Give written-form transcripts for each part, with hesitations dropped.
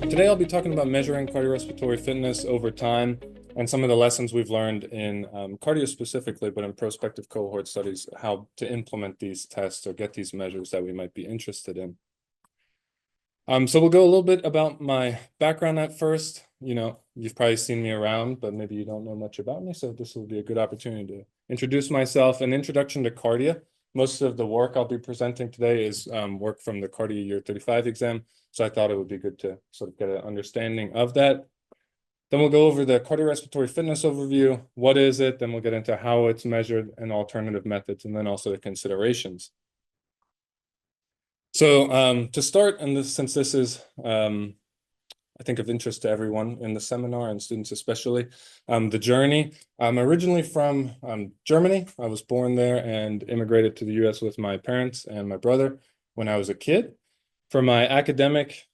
Today I'll be talking about measuring cardiorespiratory fitness over time and some of the lessons we've learned in cardio specifically, but in prospective cohort studies, how to implement these tests or get these measures that we might be interested in. So we'll go a little bit about my background at first. You've probably seen me around, but maybe you don't know much about me. So this will be a good opportunity to introduce myself. An introduction to CARDIA. Most of the work I'll be presenting today is work from the CARDIA Year 35 exam. So I thought it would be good to sort of get an understanding of that. Then we'll go over the cardiorespiratory fitness overview. What is it? Then we'll get into how it's measured and alternative methods, and then also the considerations. So to start, and since this is, I think, of interest to everyone in the seminar and students especially, the journey. I'm originally from Germany. I was born there and immigrated to the US with my parents and my brother when I was a kid. For my academic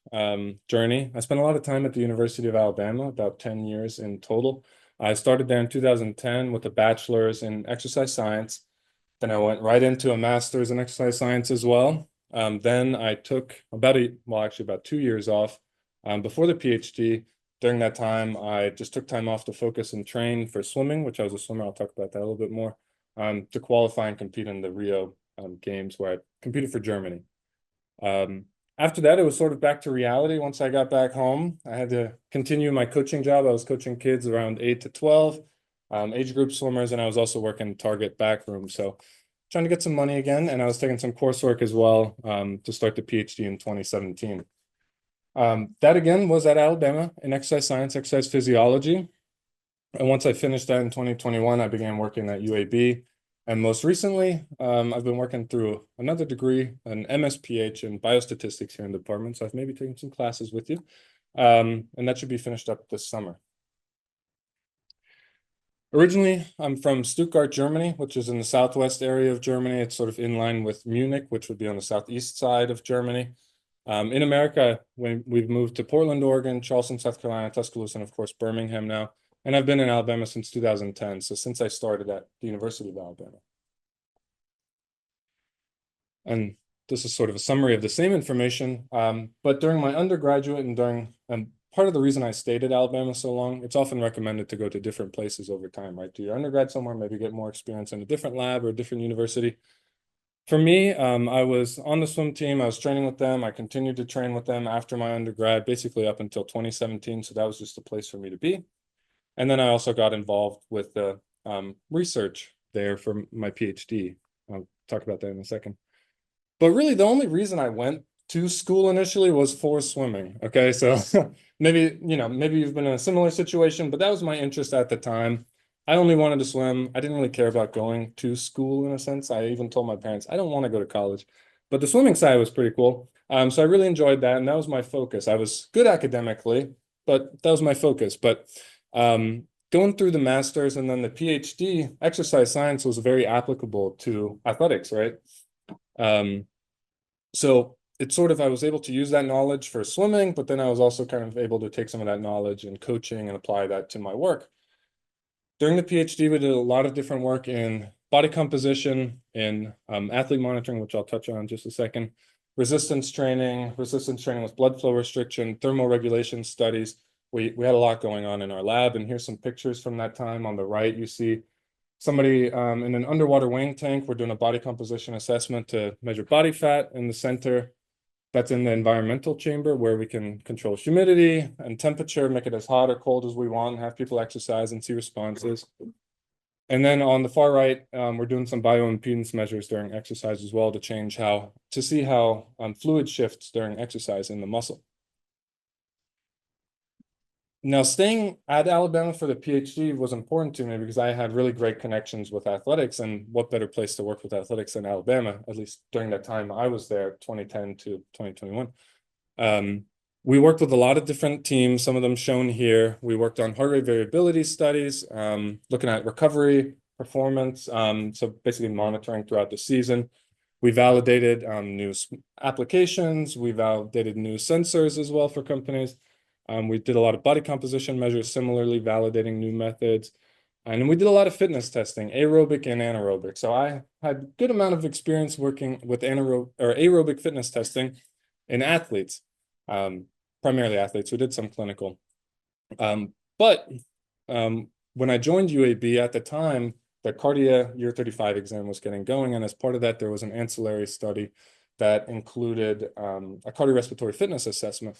journey, I spent a lot of time at the University of Alabama, about 10 years in total. I started there in 2010 with a bachelor's in exercise science. Then I went right into a master's in exercise science as well. Then I took about 2 years off before the PhD. During that time, I just took time off to focus and train for swimming, which I was a swimmer. I'll talk about that a little bit more, to qualify and compete in the Rio Games, where I competed for Germany. After that, it was sort of back to reality. Once I got back home, I had to continue my coaching job. I was coaching kids around 8 to 12, age group swimmers, and I was also working Target backroom. So trying to get some money again, and I was taking some coursework as well to start the PhD in 2017. That again was at Alabama in exercise science, exercise physiology. And once I finished that in 2021, I began working at UAB. And most recently, I've been working through another degree, an MSPH in biostatistics here in the department. So I've maybe taken some classes with you. And that should be finished up this summer. Originally, I'm from Stuttgart, Germany, which is in the southwest area of Germany. It's sort of in line with Munich, which would be on the southeast side of Germany. In America, we've moved to Portland, Oregon, Charleston, South Carolina, Tuscaloosa, and of course, Birmingham now. And I've been in Alabama since 2010, so since I started at the University of Alabama. And this is sort of a summary of the same information, but during my undergraduate and part of the reason I stayed at Alabama so long, it's often recommended to go to different places over time, right? Do your undergrad somewhere, maybe get more experience in a different lab or a different university. For me, I was on the swim team. I was training with them. I continued to train with them after my undergrad, basically up until 2017. So that was just a place for me to be. And then I also got involved with the research there for my PhD. I'll talk about that in a second. But really, the only reason I went to school initially was for swimming. Okay, so maybe you've been in a similar situation, but that was my interest at the time. I only wanted to swim. I didn't really care about going to school in a sense. I even told my parents I don't want to go to college, but the swimming side was pretty cool. So I really enjoyed that, and that was my focus. I was good academically, but that was my focus. But going through the master's and then the PhD, exercise science was very applicable to athletics, right? So it's sort of, I was able to use that knowledge for swimming, but then I was also kind of able to take some of that knowledge in coaching and apply that to my work. During the PhD, we did a lot of different work in body composition, in athlete monitoring, which I'll touch on in just a second, resistance training with blood flow restriction, thermoregulation studies. We had a lot going on in our lab, and here's some pictures from that time. On the right, you see somebody in an underwater weighing tank. We're doing a body composition assessment to measure body fat. In the center, that's in the environmental chamber, where we can control humidity and temperature, make it as hot or cold as we want, and have people exercise and see responses. And then on the far right, we're doing some bioimpedance measures during exercise as well to see how fluid shifts during exercise in the muscle. Now, staying at Alabama for the PhD was important to me because I had really great connections with athletics, and what better place to work with athletics than Alabama, at least during that time I was there, 2010 to 2021. We worked with a lot of different teams, some of them shown here. We worked on heart rate variability studies, looking at recovery, performance, so basically monitoring throughout the season. We validated new applications. We validated new sensors as well for companies. We did a lot of body composition measures, similarly validating new methods. And we did a lot of fitness testing, aerobic and anaerobic. So I had a good amount of experience working with aerobic fitness testing. in athletes, primarily athletes. We did some clinical. But when I joined UAB at the time, the CARDIA year 35 exam was getting going. And as part of that, there was an ancillary study that included a cardiorespiratory fitness assessment.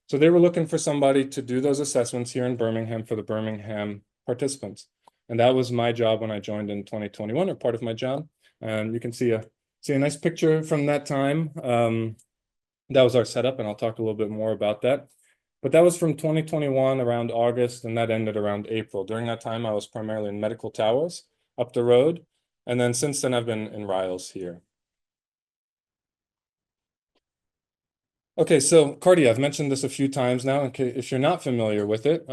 So they were looking for somebody to do those assessments here in Birmingham for the Birmingham participants. And that was my job when I joined in 2021, or part of my job. And you can see a nice picture from that time. That was our setup, and I'll talk a little bit more about that. But that was from 2021 around August, and that ended around April. During that time, I was primarily in Medical Towers up the road. And then since then, I've been in Riles here. Okay, so CARDIA, I've mentioned this a few times now. Okay, if you're not familiar with it,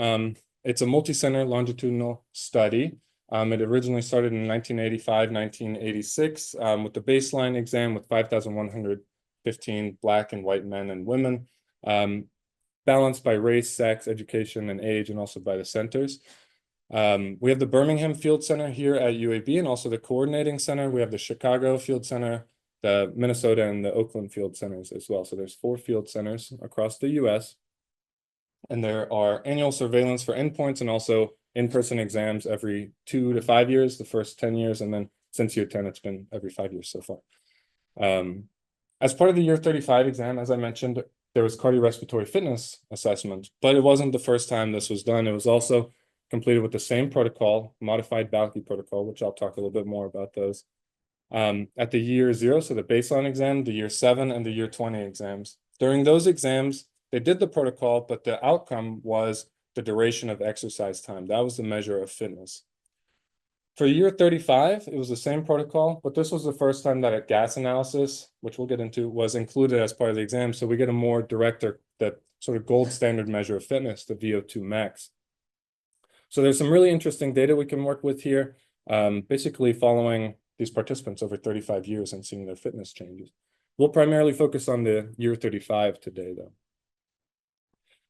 it's a multi-center longitudinal study. It originally started in 1985, 1986, with the baseline exam with 5,115 Black and white men and women, balanced by race, sex, education, and age, and also by the centers. We have the Birmingham Field Center here at UAB, and also the coordinating center. We have the Chicago Field Center, the Minnesota, and the Oakland Field Centers as well. So there's 4 field centers across the US. And there are annual surveillance for endpoints and also in-person exams every 2 to 5 years, the first 10 years. And then since year 10, it's been every 5 years so far. As part of the year 35 exam, as I mentioned, there was cardiorespiratory fitness assessment, but it wasn't the first time this was done. It was also completed with the same protocol, modified Balke protocol, which I'll talk a little bit more about those. At the year 0, so the baseline exam, the year 7, and the year 20 exams. During those exams, they did the protocol, but the outcome was the duration of exercise time. That was the measure of fitness. For year 35, it was the same protocol, but this was the first time that a gas analysis, which we'll get into, was included as part of the exam. So we get a more direct, that sort of gold standard measure of fitness, the VO2 max. So there's some really interesting data we can work with here, basically following these participants over 35 years and seeing their fitness changes. We'll primarily focus on the year 35 today, though.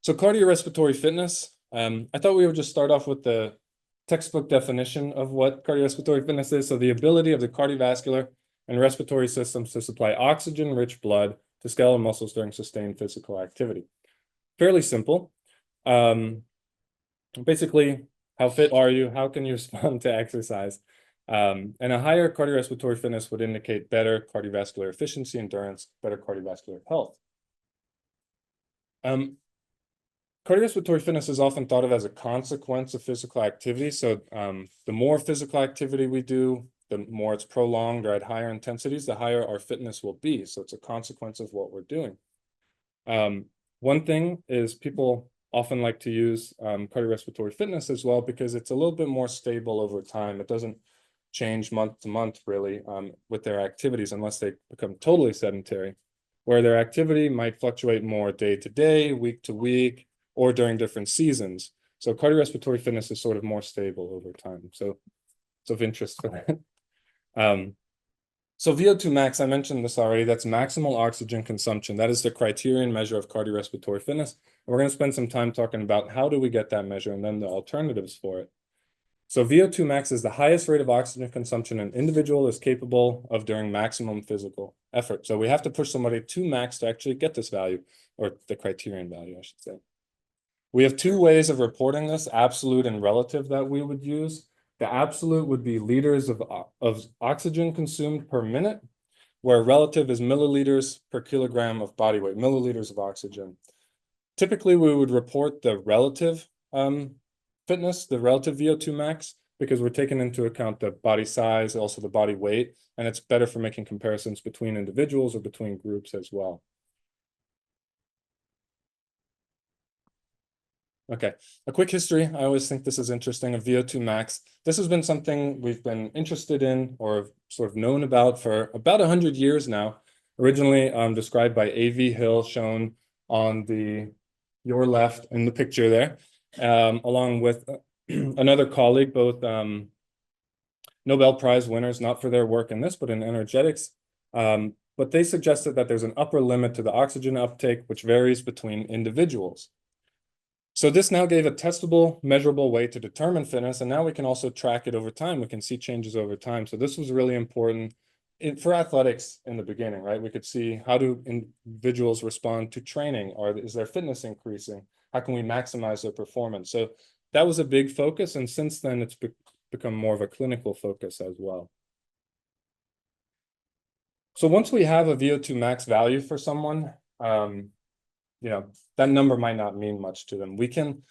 So cardiorespiratory fitness, I thought we would just start off with the textbook definition of what cardiorespiratory fitness is. So the ability of the cardiovascular and respiratory systems to supply oxygen-rich blood to skeletal muscles during sustained physical activity. Fairly simple. Basically, how fit are you? How can you respond to exercise? And a higher cardiorespiratory fitness would indicate better cardiovascular efficiency, endurance, better cardiovascular health. Cardiorespiratory fitness is often thought of as a consequence of physical activity. So the more physical activity we do, the more it's prolonged or at higher intensities, the higher our fitness will be. So it's a consequence of what we're doing. One thing is people often like to use cardiorespiratory fitness as well because it's a little bit more stable over time. It doesn't change month to month really with their activities unless they become totally sedentary, where their activity might fluctuate more day to day, week to week, or during different seasons. So cardiorespiratory fitness is sort of more stable over time. So it's of interest for that. So VO2 max, I mentioned this already, that's maximal oxygen consumption. That is the criterion measure of cardiorespiratory fitness. And we're going to spend some time talking about how do we get that measure and then the alternatives for it. So VO2 max is the highest rate of oxygen consumption an individual is capable of during maximum physical effort. So we have to push somebody to max to actually get this value, or the criterion value, I should say. We have 2 ways of reporting this, absolute and relative, that we would use. The absolute would be liters of oxygen consumed per minute, where relative is milliliters per kilogram of body weight, milliliters of oxygen. Typically, we would report the relative fitness, the relative VO2 max, because we're taking into account the body size, also the body weight, and it's better for making comparisons between individuals or between groups as well. Okay, a quick history. I always think this is interesting of VO2 max. This has been something we've been interested in or sort of known about for about 100 years now. Originally described by A.V. Hill, shown on your left in the picture there, along with another colleague, both Nobel Prize winners, not for their work in this, but in energetics. But they suggested that there's an upper limit to the oxygen uptake, which varies between individuals. So this now gave a testable, measurable way to determine fitness, and now we can also track it over time. We can see changes over time. So this was really important for athletics in the beginning, right? We could see, how do individuals respond to training, or is their fitness increasing? How can we maximize their performance? So that was a big focus, and since then it's become more of a clinical focus as well. So once we have a VO2 max value for someone, that number might not mean much to them. We can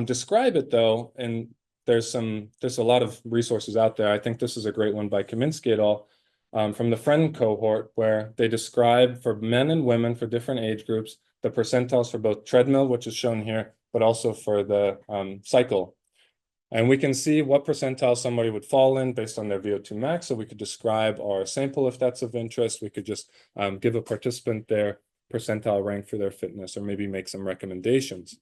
describe it though, and there's a lot of resources out there. I think this is a great one by Kaminsky et al. From the friend cohort, where they describe for men and women for different age groups the percentiles for both treadmill, which is shown here, but also for the cycle. And we can see what percentile somebody would fall in based on their VO2 max. So we could describe our sample if that's of interest. We could just give a participant their percentile rank for their fitness, or maybe make some recommendations.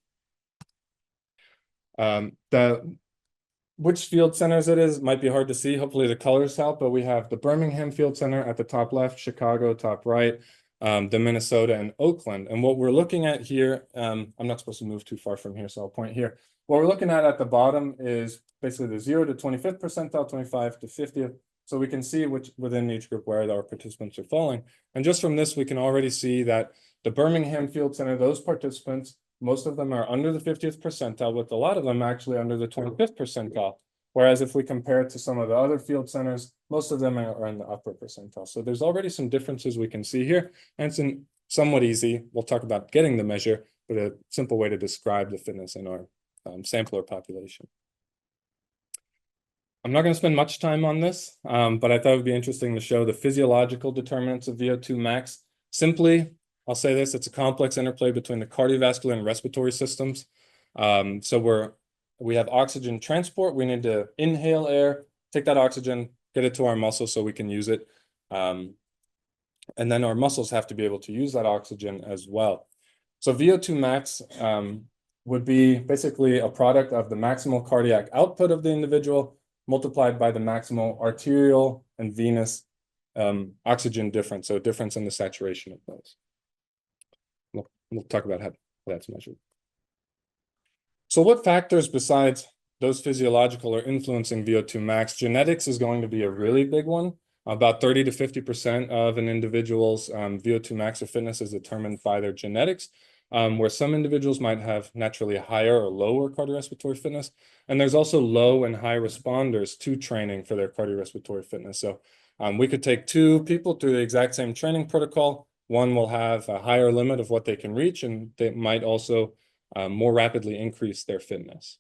Which field centers it is might be hard to see. Hopefully the colors help, but we have the Birmingham Field Center at the top left, Chicago top right, the Minnesota and Oakland. And what we're looking at here, I'm not supposed to move too far from here, so I'll point here. What we're looking at the bottom is basically the 0 to 25th percentile, 25 to 50th. So we can see which within each group where our participants are falling. And just from this, we can already see that the Birmingham Field Center, those participants, most of them are under the 50th percentile, with a lot of them actually under the 25th percentile. Whereas if we compare it to some of the other field centers, most of them are in the upper percentile. So there's already some differences we can see here, and it's somewhat easy. We'll talk about getting the measure, but a simple way to describe the fitness in our sampler population. I'm not going to spend much time on this, but I thought it would be interesting to show the physiological determinants of VO2 max. Simply, I'll say this, it's a complex interplay between the cardiovascular and respiratory systems. So we have oxygen transport. We need to inhale air, take that oxygen, get it to our muscles so we can use it. And then our muscles have to be able to use that oxygen as well. So VO2 max would be basically a product of the maximal cardiac output of the individual multiplied by the maximal arterial and venous oxygen difference, so difference in the saturation of those. We'll talk about how that's measured. So what factors besides those physiological are influencing VO2 max? Genetics is going to be a really big one. About 30 to 50% of an individual's VO2 max or fitness is determined by their genetics, where some individuals might have naturally higher or lower cardiorespiratory fitness. And there's also low and high responders to training for their cardiorespiratory fitness. So we could take two people through the exact same training protocol. One will have a higher limit of what they can reach, and they might also more rapidly increase their fitness.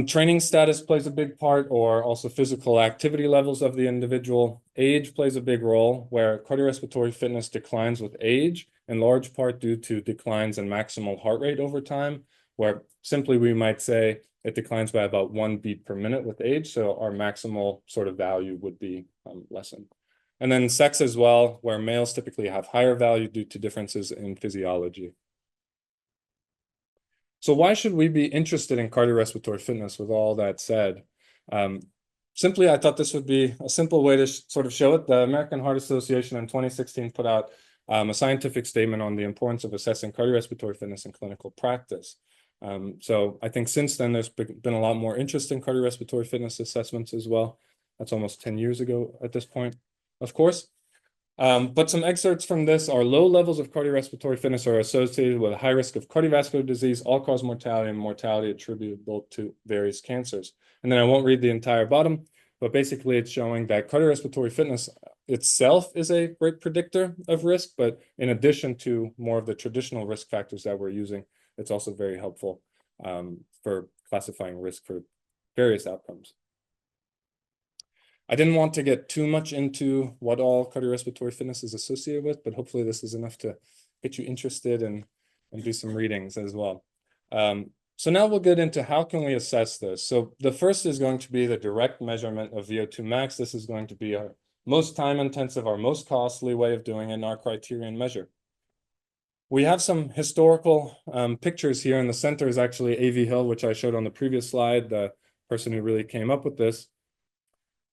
Training status plays a big part, or also physical activity levels of the individual. Age plays a big role, where cardiorespiratory fitness declines with age, in large part due to declines in maximal heart rate over time, where simply we might say it declines by about 1 beat per minute with age. So our maximal sort of value would be lessened. And then sex as well, where males typically have higher value due to differences in physiology. So why should we be interested in cardiorespiratory fitness with all that said? Simply, I thought this would be a simple way to sort of show it. The American Heart Association in 2016 put out a scientific statement on the importance of assessing cardiorespiratory fitness in clinical practice. So I think since then, there's been a lot more interest in cardiorespiratory fitness assessments as well. That's almost 10 years ago at this point, of course. But some excerpts from this are: low levels of cardiorespiratory fitness are associated with a high risk of cardiovascular disease, all-cause mortality, and mortality attributable to various cancers. And then I won't read the entire bottom, but basically it's showing that cardiorespiratory fitness itself is a great predictor of risk, but in addition to more of the traditional risk factors that we're using, it's also very helpful for classifying risk for various outcomes. I didn't want to get too much into what all cardiorespiratory fitness is associated with, but hopefully this is enough to get you interested and do some readings as well. So now we'll get into how can we assess this. So the first is going to be the direct measurement of VO2 max. This is going to be our most time intensive, our most costly way of doing it in our criterion measure. We have some historical pictures here. In the center is actually A.V. Hill, which I showed on the previous slide, the person who really came up with this.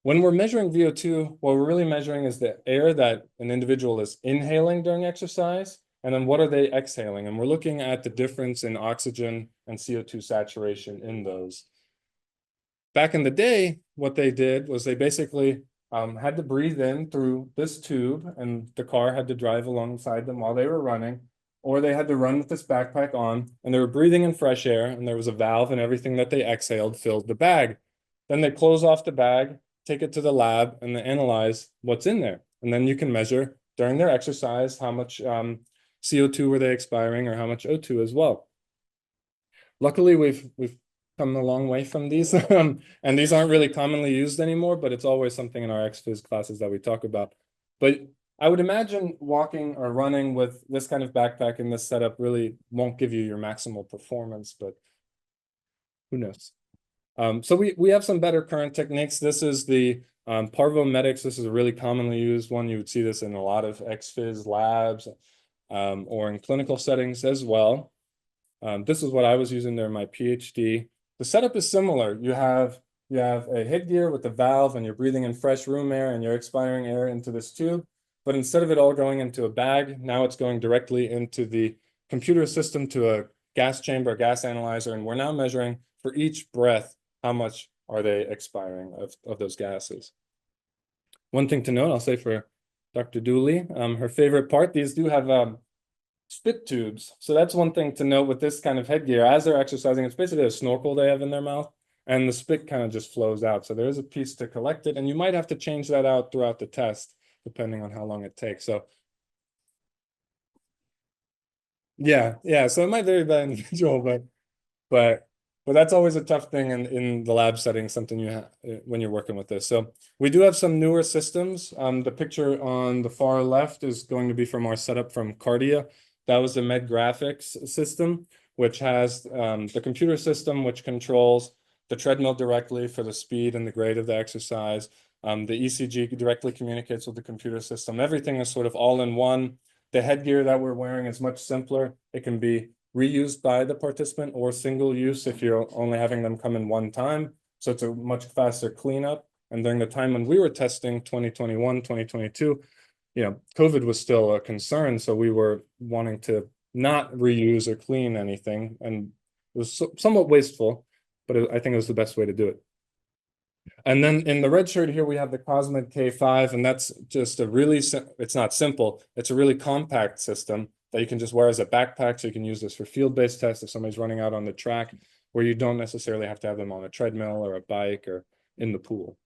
When we're measuring VO2, what we're really measuring is the air that an individual is inhaling during exercise, and then what are they exhaling? And we're looking at the difference in oxygen and CO2 saturation in those. Back in the day, what they did was they basically had to breathe in through this tube, and the car had to drive alongside them while they were running, or they had to run with this backpack on, and they were breathing in fresh air, and there was a valve, and everything that they exhaled filled the bag. Then they close off the bag, take it to the lab, and they analyze what's in there. And then you can measure during their exercise how much CO2 were they expiring, or how much O2 as well. Luckily, we've come a long way from these, and these aren't really commonly used anymore, but it's always something in our ex-phys classes that we talk about. But I would imagine walking or running with this kind of backpack in this setup really won't give you your maximal performance, but who knows? So we have some better current techniques. This is the Parvomedics. This is a really commonly used one. You would see this in a lot of ex-phys labs or in clinical settings as well. This is what I was using during my PhD. The setup is similar. You have a headgear with a valve, and you're breathing in fresh room air, and you're expiring air into this tube. But instead of it all going into a bag, now it's going directly into the computer system to a gas chamber, a gas analyzer, and we're now measuring for each breath how much are they expiring of those gases. One thing to note, I'll say for Dr. Dooley, her favorite part, these do have spit tubes. So that's one thing to note with this kind of headgear. As they're exercising, it's basically a snorkel they have in their mouth, and the spit kind of just flows out. So there is a piece to collect it, and you might have to change that out throughout the test, depending on how long it takes. So yeah. So it might vary by individual, but that's always a tough thing in the lab setting, something you have when you're working with this. So we do have some newer systems. The picture on the far left is going to be from our setup from CARDIA. That was the Med Graphics system, which has the computer system, which controls the treadmill directly for the speed and the grade of the exercise. The ECG directly communicates with the computer system. Everything is sort of all in one. The headgear that we're wearing is much simpler. It can be reused by the participant or single use if you're only having them come in one time. So it's a much faster cleanup. And during the time when we were testing 2021, 2022, COVID was still a concern. So we were wanting to not reuse or clean anything. And it was somewhat wasteful, but I think it was the best way to do it. And then in the red shirt here, we have the Cosmed K5, and that's just it's not simple. It's a really compact system that you can just wear as a backpack. So you can use this for field-based tests if somebody's running out on the track, where you don't necessarily have to have them on a treadmill or a bike or in the pool.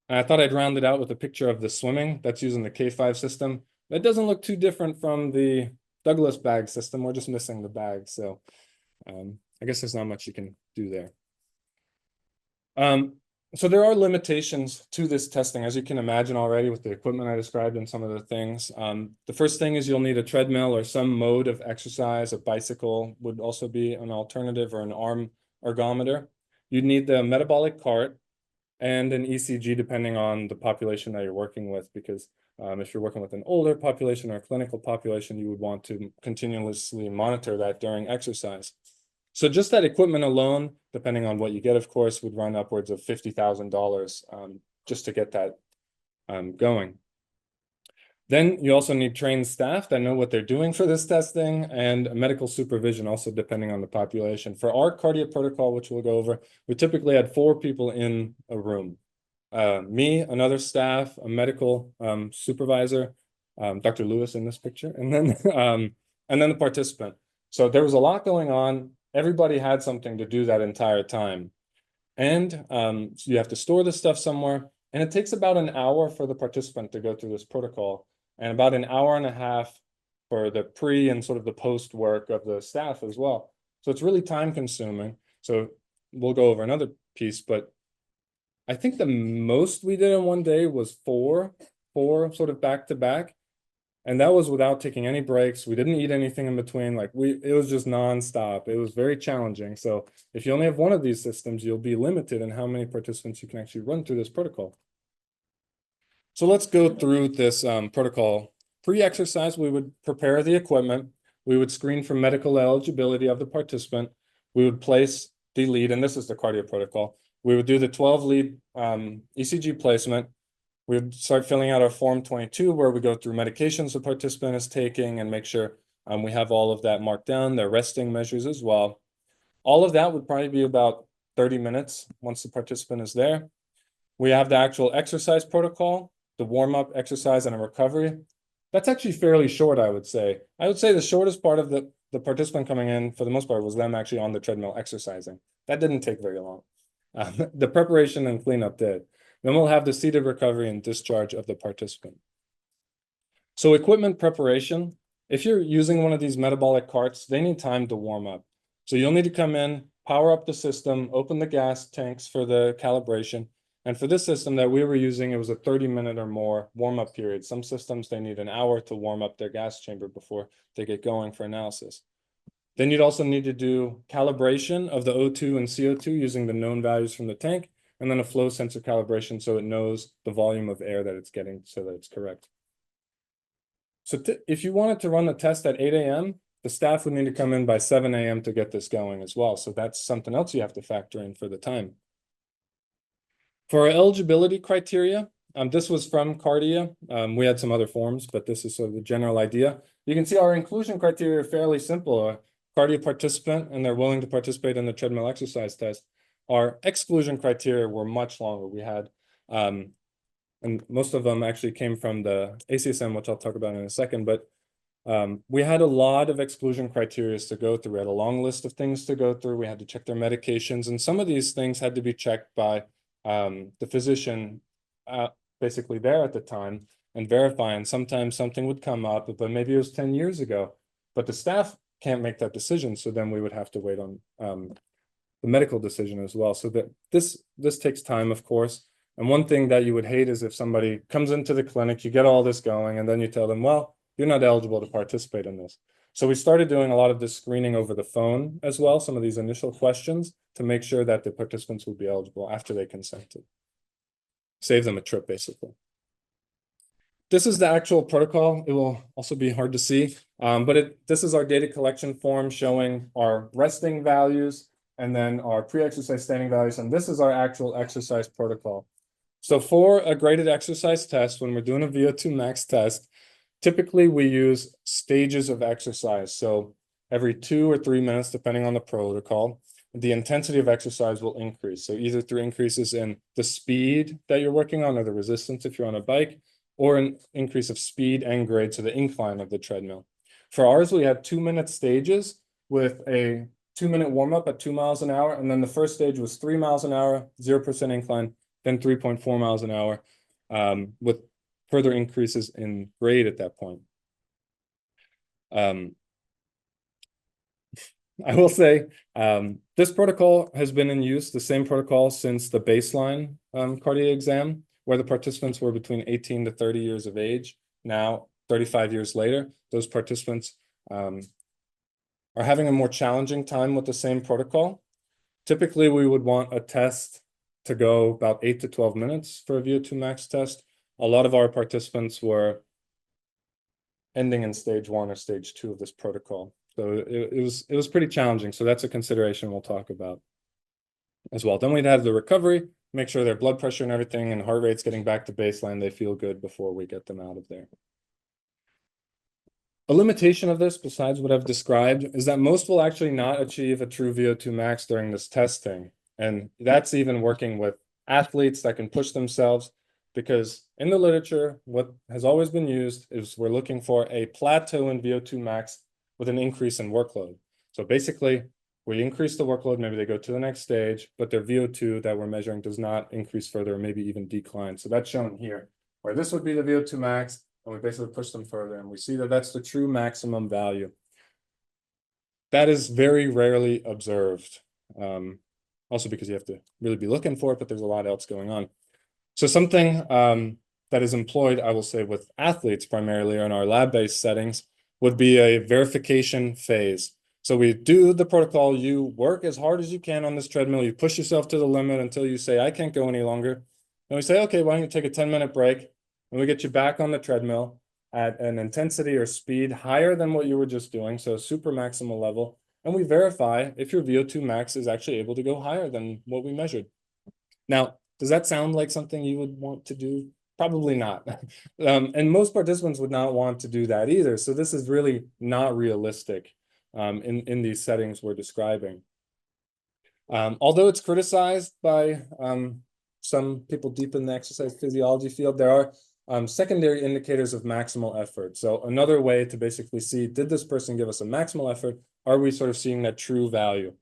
And I thought I'd round it out with a picture of the swimming that's using the K5 system. That doesn't look too different from the Douglas bag system. We're just missing the bag. So I guess there's not much you can do there. So there are limitations to this testing, as you can imagine already with the equipment I described and some of the things. The first thing is you'll need a treadmill or some mode of exercise. A bicycle would also be an alternative, or an arm ergometer. You'd need the metabolic cart and an ECG depending on the population that you're working with, because if you're working with an older population or a clinical population, you would want to continuously monitor that during exercise. So just that equipment alone, depending on what you get, of course, would run upwards of $50,000 just to get that going. Then you also need trained staff that know what they're doing for this testing, and medical supervision also depending on the population. For our CARDIA protocol, which we'll go over, we typically had 4 people in a room. Me, another staff, a medical supervisor, Dr. Lewis in this picture, and then the participant. So there was a lot going on. Everybody had something to do that entire time. And so you have to store this stuff somewhere. And it takes about an hour for the participant to go through this protocol, and about an hour and a half for the pre and sort of the post work of the staff as well. So it's really time consuming. So we'll go over another piece, but I think the most we did in one day was four sort of back to back. And that was without taking any breaks. We didn't eat anything in between. It was just nonstop. It was very challenging. So if you only have one of these systems, you'll be limited in how many participants you can actually run through this protocol. So let's go through this protocol. Pre-exercise, we would prepare the equipment. We would screen for medical eligibility of the participant. We would place the lead, and this is the CARDIA protocol. We would do the 12 lead ECG placement. We would start filling out our Form 22, where we go through medications the participant is taking and make sure we have all of that marked down, their resting measures as well. All of that would probably be about 30 minutes once the participant is there. We have the actual exercise protocol, the warm-up exercise and a recovery. That's actually fairly short, I would say. I would say the shortest part of the participant coming in, for the most part, was them actually on the treadmill exercising. That didn't take very long. The preparation and cleanup did. Then we'll have the seated recovery and discharge of the participant. So equipment preparation, if you're using one of these metabolic carts, they need time to warm up. So you'll need to come in, power up the system, open the gas tanks for the calibration. And for this system that we were using, it was a 30-minute or more warm-up period. Some systems, they need an hour to warm up their gas chamber before they get going for analysis. Then you'd also need to do calibration of the O2 and CO2 using the known values from the tank, and then a flow sensor calibration so it knows the volume of air that it's getting so that it's correct. So if you wanted to run the test at 8 a.m., the staff would need to come in by 7 a.m. to get this going as well. So that's something else you have to factor in for the time. For our eligibility criteria, this was from CARDIA. We had some other forms, but this is sort of the general idea. You can see our inclusion criteria are fairly simple. A CARDIA participant, and they're willing to participate in the treadmill exercise test. Our exclusion criteria were much longer. We had, and most of them actually came from the ACSM, which I'll talk about in a second, but we had a lot of exclusion criteria to go through. We had a long list of things to go through. We had to check their medications, and some of these things had to be checked by the physician basically there at the time and verify. And sometimes something would come up, but maybe it was 10 years ago. But the staff can't make that decision, so then we would have to wait on the medical decision as well. So that this takes time, of course. And one thing that you would hate is if somebody comes into the clinic, you get all this going, and then you tell them, well, you're not eligible to participate in this. So we started doing a lot of this screening over the phone as well, some of these initial questions to make sure that the participants would be eligible after they consented. Save them a trip, basically. This is the actual protocol. It will also be hard to see, but this is our data collection form showing our resting values and then our pre-exercise standing values. And this is our actual exercise protocol. So for a graded exercise test, when we're doing a VO2 max test, typically we use stages of exercise. So every 2 or 3 minutes, depending on the protocol, the intensity of exercise will increase. So either through increases in the speed that you're working on or the resistance if you're on a bike, or an increase of speed and grade, so the incline of the treadmill. For ours, we had 2-minute stages with a 2-minute warm-up at 2 miles an hour. And then the first stage was 3 miles an hour, 0% incline, then 3.4 miles an hour, with further increases in grade at that point. I will say this protocol has been in use, the same protocol since the baseline CARDIA exam, where the participants were between 18 to 30 years of age. Now, 35 years later, those participants are having a more challenging time with the same protocol. Typically, we would want a test to go about 8 to 12 minutes for a VO2 max test. A lot of our participants were ending in stage 1 or stage 2 of this protocol. So it was pretty challenging. So that's a consideration we'll talk about as well. Then we'd have the recovery, make sure their blood pressure and everything and heart rate's getting back to baseline. They feel good before we get them out of there. A limitation of this, besides what I've described, is that most will actually not achieve a true VO2 max during this testing. And that's even working with athletes that can push themselves, because in the literature, what has always been used is we're looking for a plateau in VO2 max with an increase in workload. So basically, we increase the workload, maybe they go to the next stage, but their VO2 that we're measuring does not increase further, or maybe even decline. So that's shown here, where this would be the VO2 max, and we basically push them further, and we see that that's the true maximum value. That is very rarely observed. Also because you have to really be looking for it, but there's a lot else going on. So something that is employed, I will say, with athletes primarily or in our lab-based settings would be a verification phase. So we do the protocol, you work as hard as you can on this treadmill, you push yourself to the limit until you say, I can't go any longer. And we say, okay, why don't you take a 10-minute break? And we get you back on the treadmill at an intensity or speed higher than what you were just doing, so super maximal level. And we verify if your VO2 max is actually able to go higher than what we measured. Now, does that sound like something you would want to do? Probably not. And most participants would not want to do that either. So this is really not realistic in these settings we're describing. Although it's criticized by some people deep in the exercise physiology field, there are secondary indicators of maximal effort. So another way to basically see, did this person give us a maximal effort? Are we sort of seeing that true value?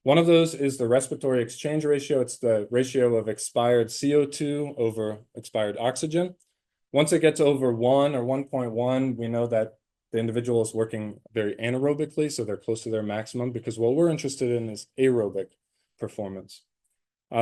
One of those is the respiratory exchange ratio. It's the ratio of expired CO2 over expired oxygen. Once it gets over 1 or 1.1, we know that the individual is working very anaerobically, so they're close to their maximum, because what we're interested in is aerobic performance.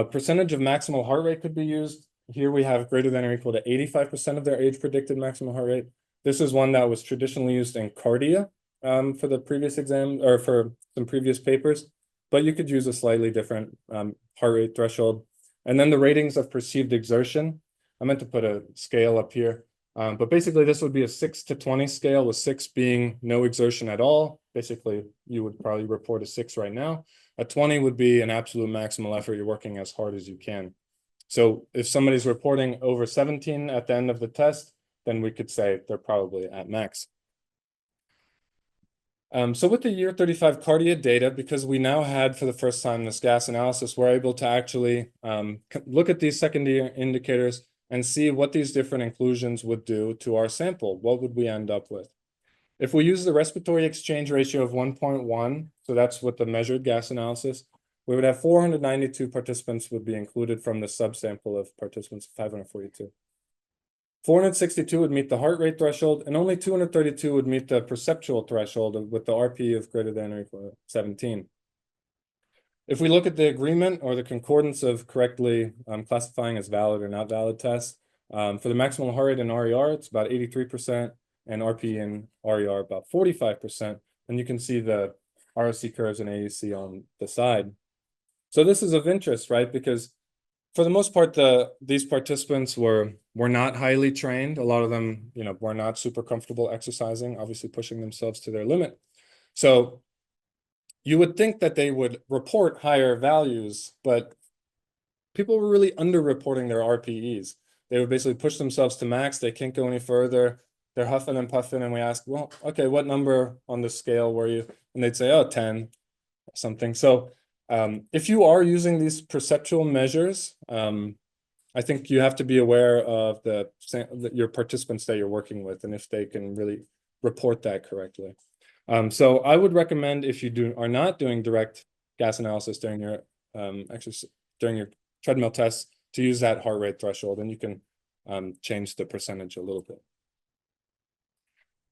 Percentage of maximal heart rate could be used. Here we have greater than or equal to 85% of their age predicted maximal heart rate. This is one that was traditionally used in CARDIA for the previous exam, or for some previous papers, but you could use a slightly different heart rate threshold. And then the ratings of perceived exertion. I meant to put a scale up here, but basically this would be a 6 to 20 scale, with 6 being no exertion at all. Basically, you would probably report a 6 right now. A 20 would be an absolute maximal effort. You're working as hard as you can. So if somebody's reporting over 17 at the end of the test, then we could say they're probably at max. So with the year 35 CARDIA data, because we now had for the first time this gas analysis, we're able to actually look at these secondary indicators and see what these different inclusions would do to our sample. What would we end up with? If we use the respiratory exchange ratio of 1.1, so that's with the measured gas analysis, we would have 492 participants would be included from the subsample of participants, 542. 462 would meet the heart rate threshold, and only 232 would meet the perceptual threshold with the RP of greater than or equal to 17. If we look at the agreement or the concordance of correctly classifying as valid or not valid tests, for the maximal heart rate in RER, it's about 83%, and RP and RER about 45%. And you can see the ROC curves and AUC on the side. So this is of interest, right? Because for the most part, these participants were not highly trained. A lot of them, were not super comfortable exercising, obviously pushing themselves to their limit. So you would think that they would report higher values, but people were really underreporting their RPEs. They would basically push themselves to max. They can't go any further. They're huffing and puffing, and we ask, well, okay, what number on the scale were you? And they'd say, oh, 10 or something. So if you are using these perceptual measures, I think you have to be aware of your participants that you're working with, and if they can really report that correctly. So I would recommend, if you are not doing direct gas analysis during your during your treadmill tests, to use that heart rate threshold, and you can change the percentage a little bit.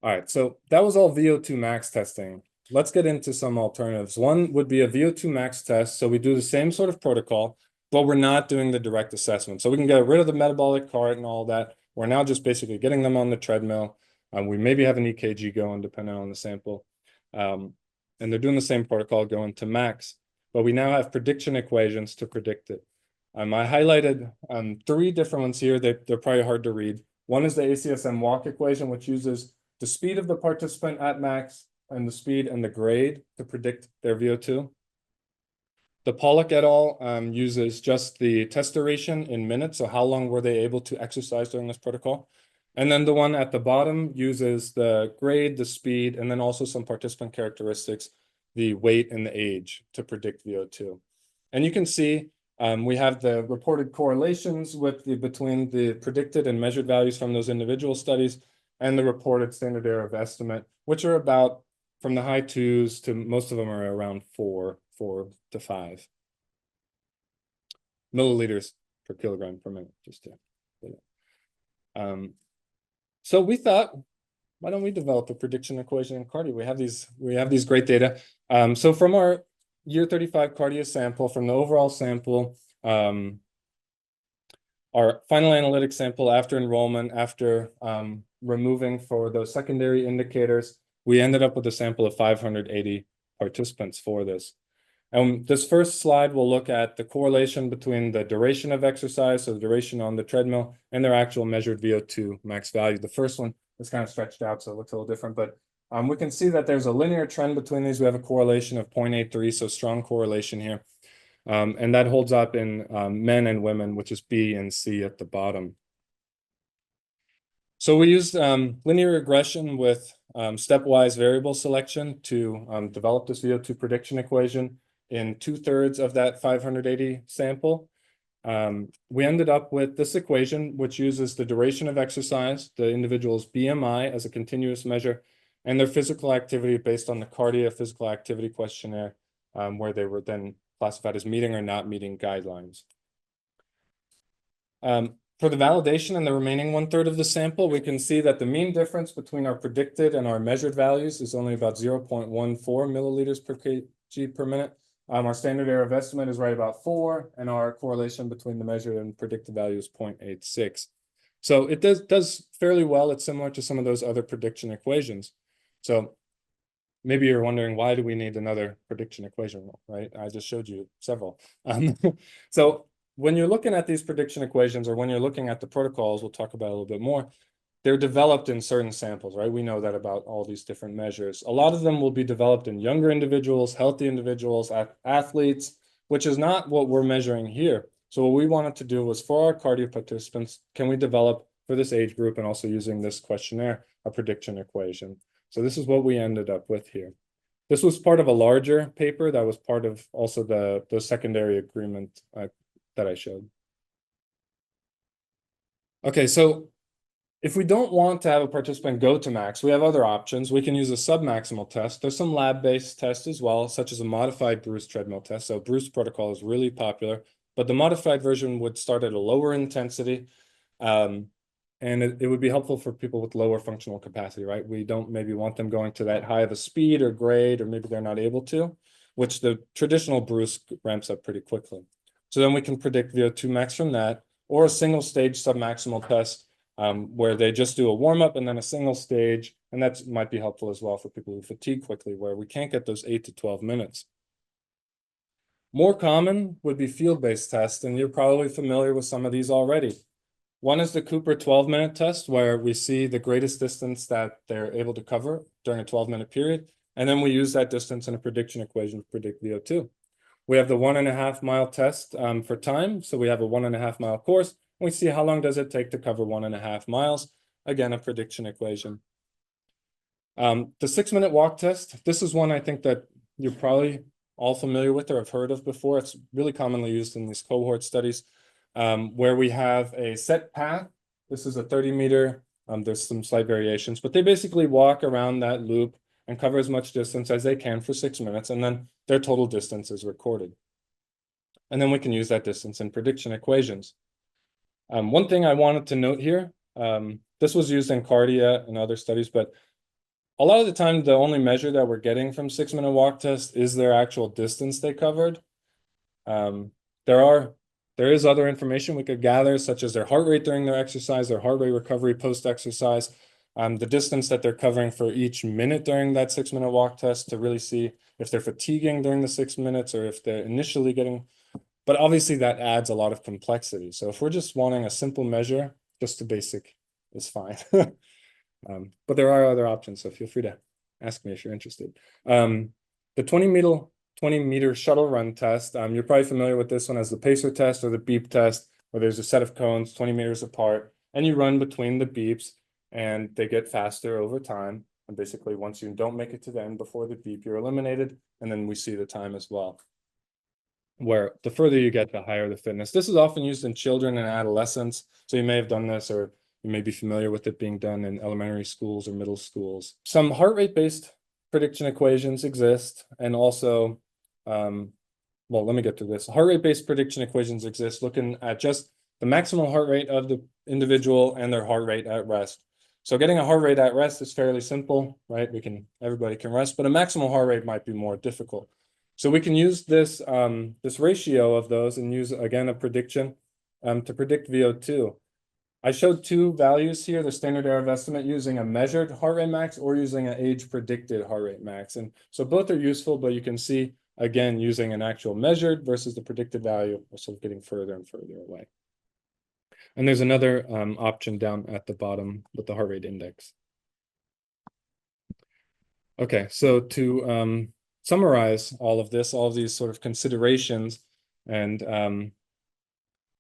All right, so that was all VO2 max testing. Let's get into some alternatives. One would be a VO2 max test. So we do the same sort of protocol, but we're not doing the direct assessment. So we can get rid of the metabolic cart and all that. We're now just basically getting them on the treadmill. We maybe have an EKG going, depending on the sample. And they're doing the same protocol going to max. But we now have prediction equations to predict it. I highlighted 3 different ones here. They're probably hard to read. One is the ACSM walk equation, which uses the speed of the participant at max and the speed and the grade to predict their VO2. The Pollock et al. Uses just the test duration in minutes, so how long were they able to exercise during this protocol. And then the one at the bottom uses the grade, the speed, and then also some participant characteristics, the weight and the age, to predict VO2. And you can see we have the reported correlations between the predicted and measured values from those individual studies, and the reported standard error of estimate, which are about from the high 2s to most of them are around 4 to 5 milliliters per kilogram per minute. So we thought, why don't we develop a prediction equation in CARDIA? We have these great data. So from our year 35 CARDIA sample, from the overall sample, our final analytic sample after enrollment, after removing for those secondary indicators, we ended up with a sample of 580 participants for this. And this first slide will look at the correlation between the duration of exercise, so the duration on the treadmill, and their actual measured VO2 max value. The first one is kind of stretched out, so it looks a little different, but we can see that there's a linear trend between these. We have a correlation of 0.83, so strong correlation here. And that holds up in men and women, which is B and C at the bottom. So we used linear regression with stepwise variable selection to develop this VO2 prediction equation in 2/3 of that 580 sample. We ended up with this equation, which uses the duration of exercise, the individual's BMI as a continuous measure, and their physical activity based on the CARDIA physical activity questionnaire, where they were then classified as meeting or not meeting guidelines. For the validation and the remaining 1/3 of the sample, we can see that the mean difference between our predicted and our measured values is only about 0.14 milliliters per kg per minute. Our standard error of estimate is right about 4, and our correlation between the measured and predicted value is 0.86. So it does fairly well. It's similar to some of those other prediction equations. So maybe you're wondering, why do we need another prediction equation, right? I just showed you several. So when you're looking at these prediction equations, or when you're looking at the protocols, we'll talk about a little bit more, they're developed in certain samples, right? We know that about all these different measures. A lot of them will be developed in younger individuals, healthy individuals, athletes, which is not what we're measuring here. So what we wanted to do was, for our cardio participants, can we develop for this age group, and also using this questionnaire, a prediction equation? So this is what we ended up with here. This was part of a larger paper that was part of also the secondary agreement that I showed. Okay, so if we don't want to have a participant go to max, we have other options. We can use a submaximal test. There's some lab-based tests as well, such as a modified Bruce treadmill test. So Bruce protocol is really popular, but the modified version would start at a lower intensity. And it would be helpful for people with lower functional capacity, right? We don't maybe want them going to that high of a speed or grade, or maybe they're not able to, which the traditional Bruce ramps up pretty quickly. So then we can predict VO2 max from that, or a single stage submaximal test, where they just do a warm-up and then a single stage, and that might be helpful as well for people who fatigue quickly, where we can't get those 8 to 12 minutes. More common would be field-based tests, and you're probably familiar with some of these already. One is the Cooper 12-minute test, where we see the greatest distance that they're able to cover during a 12-minute period, and then we use that distance in a prediction equation to predict VO2. We have the 1.5 mile test for time, so we have a 1.5 mile course, and we see how long does it take to cover 1.5 miles, again, a prediction equation. The 6-minute walk test, this is one I think that you're probably all familiar with or have heard of before. It's really commonly used in these cohort studies, where we have a set path. This is a 30-meter, there's some slight variations, but they basically walk around that loop and cover as much distance as they can for 6 minutes, and then their total distance is recorded. And then we can use that distance in prediction equations. One thing I wanted to note here, this was used in CARDIA and other studies, but a lot of the time, the only measure that we're getting from 6-minute walk test is their actual distance they covered. There is other information we could gather, such as their heart rate during their exercise, their heart rate recovery post-exercise, the distance that they're covering for each minute during that 6-minute walk test, to really see if they're fatiguing during the 6 minutes or if they're initially getting, but obviously that adds a lot of complexity. So if we're just wanting a simple measure, just the basic is fine. But there are other options, so feel free to ask me if you're interested. The 20-meter shuttle run test, you're probably familiar with this one as the pacer test or the beep test, where there's a set of cones 20 meters apart, and you run between the beeps, and they get faster over time. And basically, once you don't make it to the end before the beep, you're eliminated, and then we see the time as well, where the further you get, the higher the fitness. This is often used in children and adolescents, so you may have done this, or you may be familiar with it being done in elementary schools or middle schools. Some heart rate-based prediction equations exist, and also, well, let me get to this. Heart rate-based prediction equations exist, looking at just the maximal heart rate of the individual and their heart rate at rest. So getting a heart rate at rest is fairly simple, right? Everybody can rest, but a maximal heart rate might be more difficult. So we can use this, this ratio of those and use, again, a prediction to predict VO2. I showed two values here, the standard error of estimate using a measured heart rate max or using an age predicted heart rate max. And so both are useful, but you can see, again, using an actual measured versus the predicted value, we're sort of getting further and further away. And there's another option down at the bottom with the heart rate index. Okay, so to summarize all of these sort of considerations, and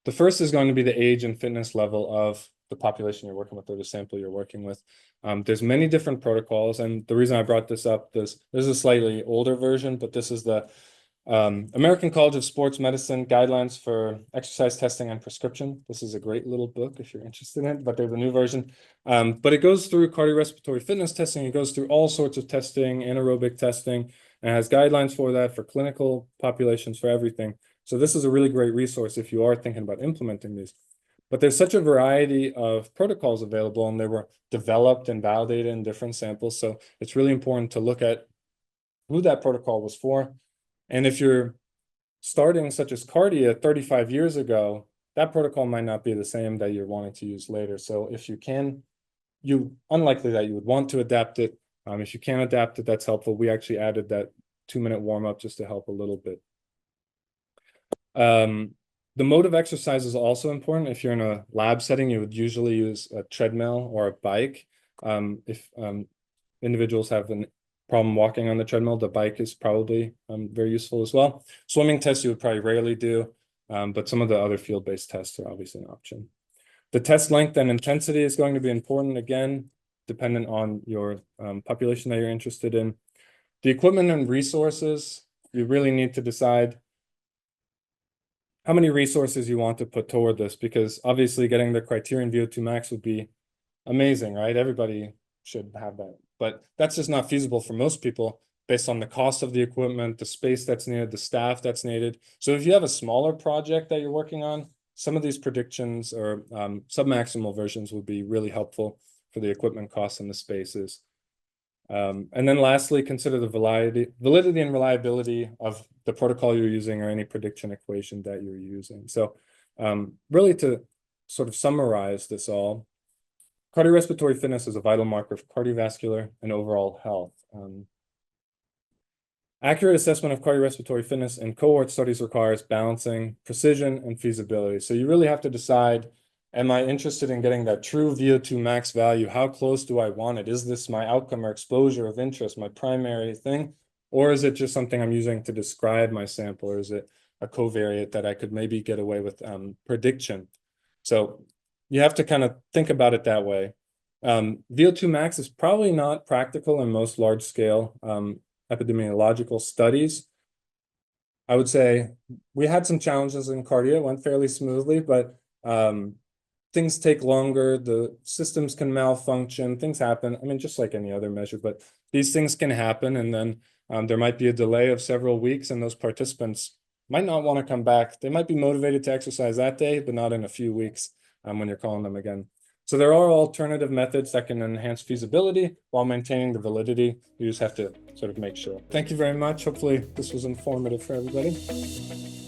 the first is going to be the age and fitness level of the population you're working with or the sample you're working with. There's many different protocols, and the reason I brought this up is this is a slightly older version, but this is the American College of Sports Medicine Guidelines for Exercise Testing and Prescription. This is a great little book if you're interested in it, but there's a new version. But it goes through cardiorespiratory fitness testing. It goes through all sorts of testing, anaerobic testing, and has guidelines for that, for clinical populations, for everything. So this is a really great resource if you are thinking about implementing these. But there's such a variety of protocols available, and they were developed and validated in different samples. So it's really important to look at who that protocol was for. And if you're starting such as CARDIA 35 years ago, that protocol might not be the same that you're wanting to use later. So if you can, unlikely that you would want to adapt it. If you can adapt it, that's helpful. We actually added that 2-minute warm-up just to help a little bit. The mode of exercise is also important. If you're in a lab setting, you would usually use a treadmill or a bike. If individuals have a problem walking on the treadmill, the bike is probably very useful as well. Swimming tests you would probably rarely do, but some of the other field-based tests are obviously an option. The test length and intensity is going to be important, again, dependent on your population that you're interested in. The equipment and resources, you really need to decide how many resources you want to put toward this, because obviously getting the criterion VO2 max would be amazing, right? Everybody should have that, but that's just not feasible for most people based on the cost of the equipment, the space that's needed, the staff that's needed. So if you have a smaller project that you're working on, some of these predictions or submaximal versions would be really helpful for the equipment costs and the spaces. And then lastly, consider the validity and reliability of the protocol you're using or any prediction equation that you're using. So really to sort of summarize this all, cardiorespiratory fitness is a vital marker of cardiovascular and overall health. Accurate assessment of cardiorespiratory fitness in cohort studies requires balancing precision and feasibility. So you really have to decide, am I interested in getting that true VO2 max value? How close do I want it? Is this my outcome or exposure of interest, my primary thing? Or is it just something I'm using to describe my sample? Or is it a covariate that I could maybe get away with prediction? So you have to kind of think about it that way. VO2 max is probably not practical in most large-scale epidemiological studies. I would say we had some challenges in CARDIA, it went fairly smoothly, but things take longer, the systems can malfunction, things happen. I mean, just like any other measure, but these things can happen, and then there might be a delay of several weeks, and those participants might not want to come back. They might be motivated to exercise that day, but not in a few weeks when you're calling them again. So there are alternative methods that can enhance feasibility while maintaining the validity. You just have to sort of make sure. Thank you very much. Hopefully this was informative for everybody.